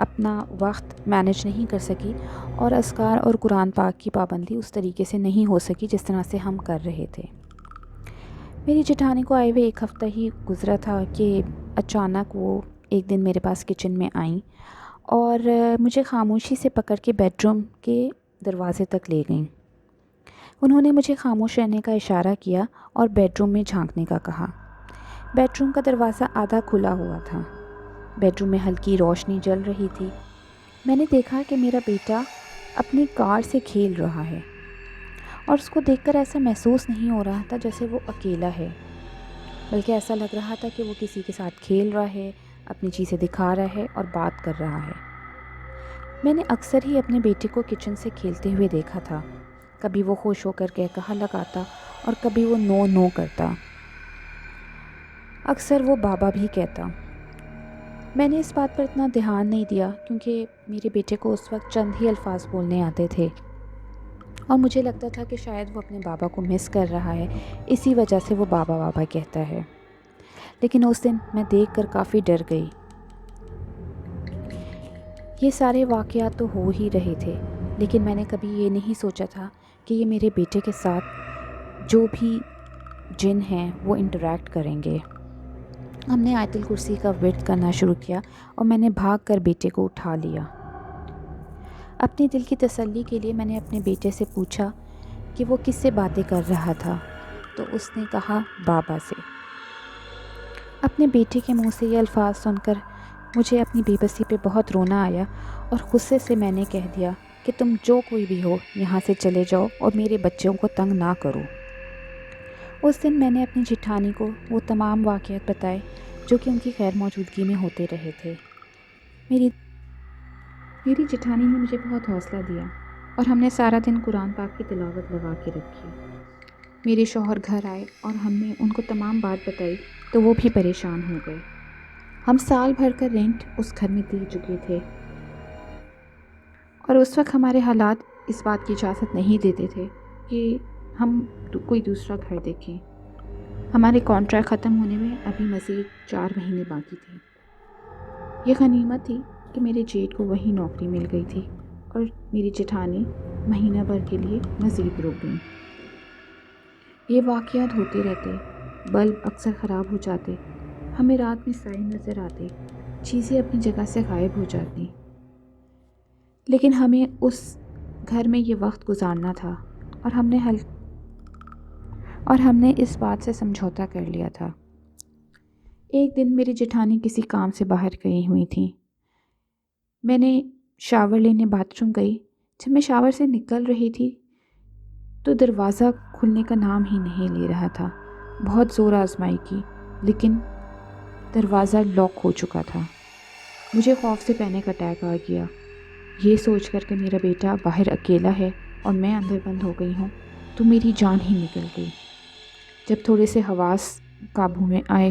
اپنا وقت مینیج نہیں کر سکی اور اذکار اور قرآن پاک کی پابندی اس طریقے سے نہیں ہو سکی جس طرح سے ہم کر رہے تھے۔ میری جیٹھانی کو آئے ہوئے ایک ہفتہ ہی گزرا تھا کہ اچانک وہ ایک دن میرے پاس کچن میں آئیں اور مجھے خاموشی سے پکڑ کے بیڈ روم کے دروازے تک لے گئیں۔ انہوں نے مجھے خاموش رہنے کا اشارہ کیا اور بیڈ روم میں جھانکنے کا کہا۔ بیڈ روم کا دروازہ آدھا کھلا ہوا تھا۔ بیڈ روم میں ہلکی روشنی جل رہی تھی۔ میں نے دیکھا کہ میرا بیٹا اپنی کار سے کھیل رہا ہے اور اس کو دیکھ کر ایسا محسوس نہیں ہو رہا تھا جیسے وہ اکیلا ہے، بلکہ ایسا لگ رہا تھا کہ وہ کسی کے ساتھ کھیل رہا ہے، اپنی چیزیں دکھا رہا ہے اور بات کر رہا ہے۔ میں نے اکثر ہی اپنے بیٹے کو کچن سے کھیلتے ہوئے دیکھا تھا۔ کبھی وہ خوش ہو کر کہا لگاتا اور کبھی وہ نو نو کرتا، اکثر وہ بابا بھی کہتا۔ میں نے اس بات پر اتنا دھیان نہیں دیا کیونکہ میرے بیٹے کو اس وقت چند ہی الفاظ بولنے آتے تھے اور مجھے لگتا تھا کہ شاید وہ اپنے بابا کو مس کر رہا ہے، اسی وجہ سے وہ بابا بابا کہتا ہے۔ لیکن اس دن میں دیکھ کر کافی ڈر گئی۔ یہ سارے واقعات تو ہو ہی رہے تھے، لیکن میں نے کبھی یہ نہیں سوچا تھا کہ یہ میرے بیٹے کے ساتھ جو بھی جن ہیں وہ انٹریکٹ کریں گے۔ ہم نے آیت الکرسی کا ورد کرنا شروع کیا اور میں نے بھاگ کر بیٹے کو اٹھا لیا۔ اپنے دل کی تسلی کے لیے میں نے اپنے بیٹے سے پوچھا کہ وہ کس سے باتیں کر رہا تھا، تو اس نے کہا بابا سے۔ اپنے بیٹے کے منہ سے یہ الفاظ سن کر مجھے اپنی بے بسی پہ بہت رونا آیا اور غصے سے میں نے کہہ دیا کہ تم جو کوئی بھی ہو یہاں سے چلے جاؤ اور میرے بچوں کو تنگ نہ کرو۔ اس دن میں نے اپنی جیٹھانی کو وہ تمام واقعات بتائے جو کہ ان کی غیر موجودگی میں ہوتے رہے تھے۔ میری جیٹھانی نے مجھے بہت حوصلہ دیا اور ہم نے سارا دن قرآن پاک کی تلاوت لگا کے رکھی۔ میرے شوہر گھر آئے اور ہم نے ان کو تمام بات بتائی تو وہ بھی پریشان ہو گئے۔ ہم سال بھر کا رینٹ اس گھر میں دے چکے تھے اور اس وقت ہمارے حالات اس بات کی اجازت نہیں دیتے تھے کہ ہم کوئی دوسرا گھر دیکھیں۔ ہمارے کانٹریکٹ ختم ہونے میں ابھی مزید 4 مہینے باقی تھے۔ یہ غنیمت تھی کہ میرے جیٹ کو وہیں نوکری مل گئی تھی اور میری جیٹھانی مہینہ بھر کے لیے مزید رک گئیں۔ یہ واقعات ہوتے رہتے، بلب اکثر خراب ہو جاتے، ہمیں رات میں سائے نظر آتے، چیزیں اپنی جگہ سے غائب ہو جاتی، لیکن ہمیں اس گھر میں یہ وقت گزارنا تھا اور ہم نے اس بات سے سمجھوتا کر لیا تھا۔ ایک دن میری جیٹھانی کسی کام سے باہر گئی ہوئی تھیں۔ میں نے شاور لینے باتھ روم گئی۔ جب میں شاور سے نکل رہی تھی تو دروازہ کھلنے کا نام ہی نہیں لے رہا تھا۔ بہت زور آزمائی کی لیکن دروازہ لاک ہو چکا تھا۔ مجھے خوف سے پینک اٹیک آ گیا، یہ سوچ کر کہ میرا بیٹا باہر اکیلا ہے اور میں اندر بند ہو گئی ہوں تو میری جان ہی نکل گئی۔ جب تھوڑے سے حواس قابو میں آئے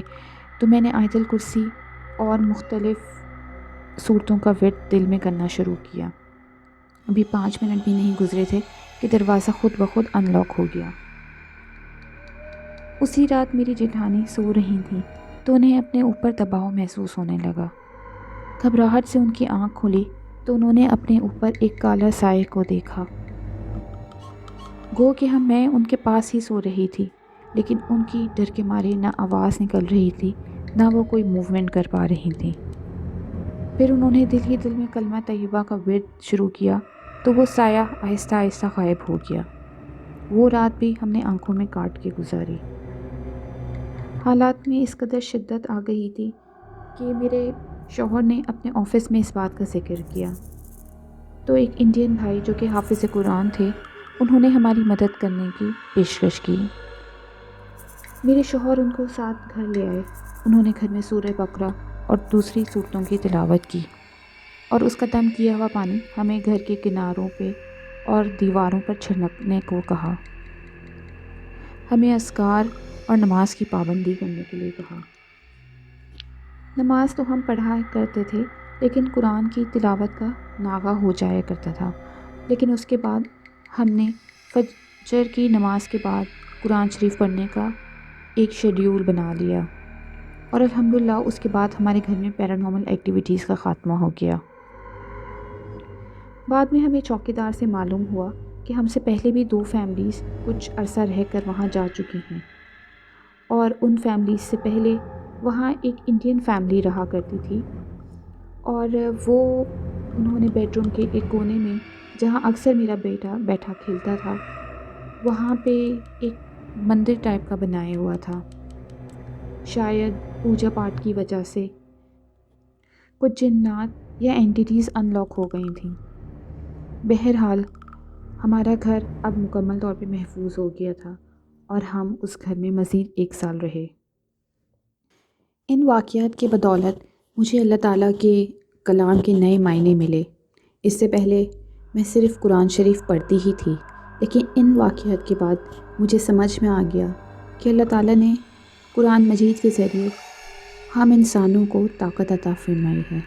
تو میں نے آیت الکرسی اور مختلف صورتوں کا ورد دل میں کرنا شروع کیا۔ ابھی 5 منٹ بھی نہیں گزرے تھے کہ دروازہ خود بخود ان لاک ہو گیا۔ اسی رات میری جیٹھانی سو رہی تھیں تو انہیں اپنے اوپر دباؤ محسوس ہونے لگا۔ گھبراہٹ سے ان کی آنکھ کھلی تو انہوں نے اپنے اوپر ایک کالا سائے کو دیکھا۔ گو کہ میں ان کے پاس ہی سو رہی تھی، لیکن ان کی ڈر کے مارے نہ آواز نکل رہی تھی نہ وہ کوئی موومنٹ کر پا رہی تھیں۔ پھر انہوں نے دل ہی دل میں کلمہ طیبہ کا ورد شروع کیا تو وہ سایہ آہستہ آہستہ غائب ہو گیا۔ وہ رات بھی ہم نے آنکھوں میں کاٹ کے گزاری۔ حالات میں اس قدر شدت آ گئی تھی کہ میرے شوہر نے اپنے آفس میں اس بات کا ذکر کیا تو ایک انڈین بھائی جو کہ حافظ قرآن تھے، انہوں نے ہماری مدد کرنے کی پیشکش کی۔ میرے شوہر ان کو ساتھ گھر لے آئے۔ انہوں نے گھر میں سورہ بقرہ اور دوسری صورتوں کی تلاوت کی اور اس کا دم کیا ہوا پانی ہمیں گھر کے کناروں پہ اور دیواروں پر چھڑکنے کو کہا۔ ہمیں اذکار اور نماز کی پابندی کرنے کے لیے کہا۔ نماز تو ہم پڑھا کرتے تھے لیکن قرآن کی تلاوت کا ناغہ ہو جایا کرتا تھا، لیکن اس کے بعد ہم نے فجر کی نماز کے بعد قرآن شریف پڑھنے کا ایک شیڈیول بنا لیا اور الحمدللہ اس کے بعد ہمارے گھر میں پیرانارمل ایکٹیویٹیز کا خاتمہ ہو گیا۔ بعد میں ہمیں چوکیدار سے معلوم ہوا کہ ہم سے پہلے بھی 2 فیملیز کچھ عرصہ رہ کر وہاں جا چکی ہیں، اور ان فیملیز سے پہلے وہاں ایک انڈین فیملی رہا کرتی تھی، اور وہ انہوں نے بیڈ روم کے ایک کونے میں، جہاں اکثر میرا بیٹا بیٹھا کھیلتا تھا، وہاں پہ ایک مندر ٹائپ کا بنایا ہوا تھا۔ شاید پوجا پاٹ کی وجہ سے کچھ جنات یا اینٹیٹیز ان لاک ہو گئی تھیں۔ بہرحال ہمارا گھر اب مکمل طور پہ محفوظ ہو گیا تھا، اور ہم اس گھر میں مزید 1 سال رہے۔ ان واقعات کے بدولت مجھے اللہ تعالیٰ کے کلام کے نئے معنی ملے۔ اس سے پہلے میں صرف قرآن شریف پڑھتی ہی تھی، لیکن ان واقعات کے بعد مجھے سمجھ میں آ گیا کہ اللہ تعالیٰ نے قرآن مجید کے ذریعے ہم انسانوں کو طاقت عطا فرمائی ہے۔